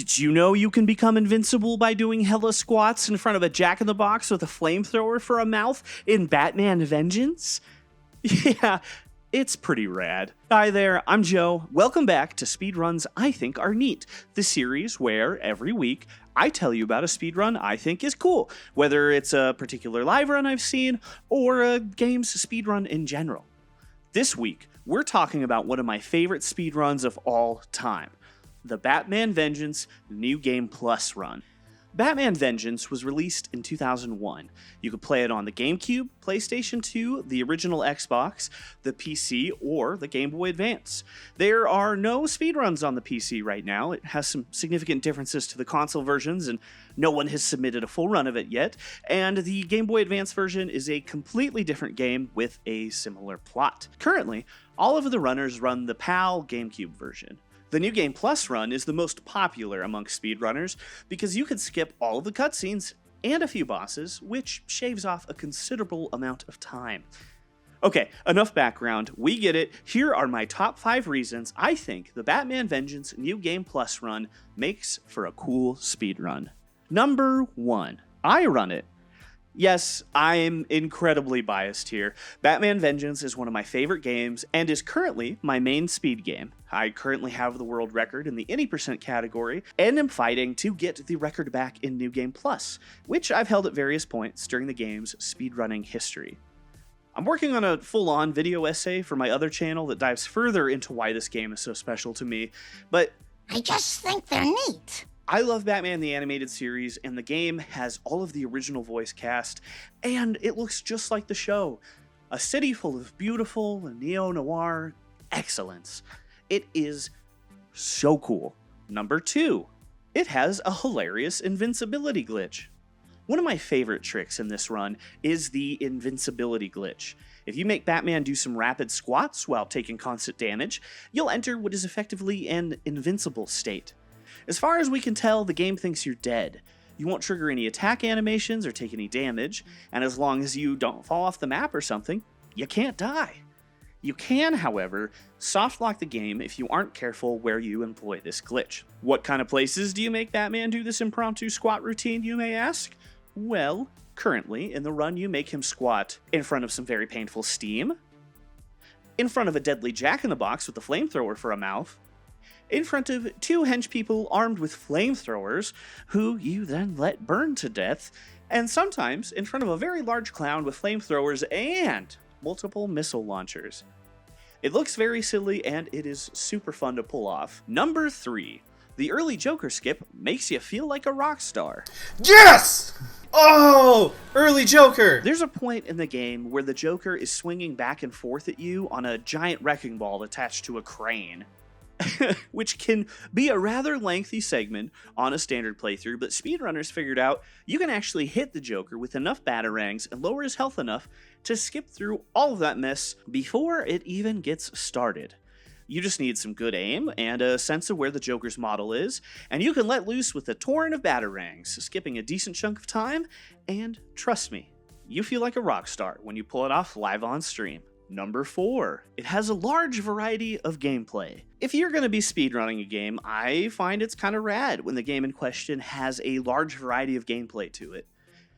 Did you know you can become invincible by doing hella squats in front of a jack-in-the-box with a flamethrower for a mouth in Batman Vengeance? Yeah, it's pretty rad. Hi there, I'm Joe. Welcome back to Speedruns I Think Are Neat, the series where every week I tell you about a speedrun I think is cool, whether it's a particular live run I've seen or a game's speedrun in general. This week, we're talking about one of my favorite speedruns of all time. The Batman Vengeance New Game Plus run. Batman Vengeance was released in 2001. You could play it on the GameCube, PlayStation 2, the original Xbox, the PC, or the Game Boy Advance. There are no speedruns on the PC right now. It has some significant differences to the console versions, and no one has submitted a full run of it yet. And the Game Boy Advance version is a completely different game with a similar plot. Currently, all of the runners run the PAL GameCube version. The New Game Plus run is the most popular amongst speedrunners because you could skip all of the cutscenes and a few bosses, which shaves off a considerable amount of time. Okay, enough background, we get it. Here are my top 5 reasons I think the Batman Vengeance New Game Plus run makes for a cool speedrun. Number 1, I run it. Yes, I'm incredibly biased here. Batman Vengeance is one of my favorite games and is currently my main speed game. I currently have the world record in the any percent category and am fighting to get the record back in New Game Plus, which I've held at various points during the game's speedrunning history. I'm working on a full-on video essay for my other channel that dives further into why this game is so special to me, but I just think they're neat. I love Batman the Animated Series, and the game has all of the original voice cast, and it looks just like the show. A city full of beautiful neo-noir excellence. It is so cool. Number 2, it has a hilarious invincibility glitch. One of my favorite tricks in this run is the invincibility glitch. If you make Batman do some rapid squats while taking constant damage, you'll enter what is effectively an invincible state. As far as we can tell, the game thinks you're dead. You won't trigger any attack animations or take any damage, and as long as you don't fall off the map or something, you can't die. You can, however, softlock the game if you aren't careful where you employ this glitch. What kind of places do you make Batman do this impromptu squat routine, you may ask? Well, currently, in the run you make him squat in front of some very painful steam, in front of a deadly jack-in-the-box with a flamethrower for a mouth, in front of 2 hench people armed with flamethrowers, who you then let burn to death, and sometimes in front of a very large clown with flamethrowers and multiple missile launchers. It looks very silly, and it is super fun to pull off. Number 3, the early Joker skip makes you feel like a rock star. Yes! Oh, early Joker! There's a point in the game where the Joker is swinging back and forth at you on a giant wrecking ball attached to a crane. Which can be a rather lengthy segment on a standard playthrough, but speedrunners figured out you can actually hit the Joker with enough batarangs and lower his health enough to skip through all of that mess before it even gets started. You just need some good aim and a sense of where the Joker's model is, and you can let loose with a torrent of batarangs, skipping a decent chunk of time, and trust me, you feel like a rock star when you pull it off live on stream. Number 4, it has a large variety of gameplay. If you're going to be speedrunning a game, I find it's kind of rad when the game in question has a large variety of gameplay to it.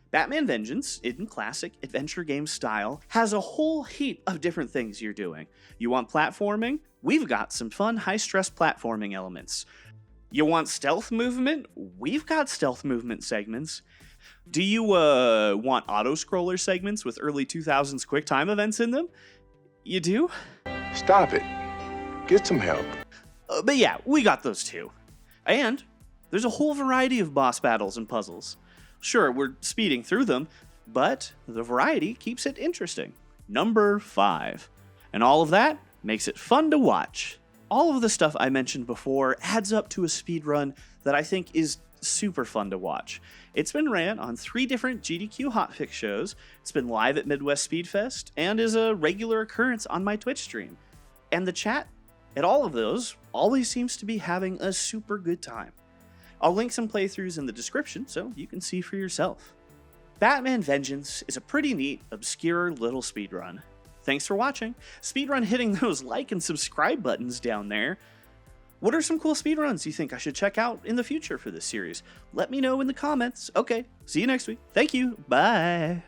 Batman Vengeance, in classic adventure game style, has a whole heap of different things you're doing. You want platforming? We've got some fun high-stress platforming elements. You want stealth movement? We've got stealth movement segments. Do you want auto-scroller segments with early 2000s QuickTime events in them? You do? Stop it. Get some help. But yeah, we got those too. And there's a whole variety of boss battles and puzzles. Sure, we're speeding through them, but the variety keeps it interesting. Number 5. And all of that makes it fun to watch. All of the stuff I mentioned before adds up to a speedrun that I think is super fun to watch. It's been ran on 3 different GDQ hotfix shows, it's been live at Midwest Speedfest, and is a regular occurrence on my Twitch stream. And the chat at all of those always seems to be having a super good time. I'll link some playthroughs in the description so you can see for yourself. Batman Vengeance is a pretty neat, obscure little speedrun. Thanks for watching. Speedrun hitting those like and subscribe buttons down there. What are some cool speedruns you think I should check out in the future for this series? Let me know in the comments. Okay, see you next week. Thank you. Bye.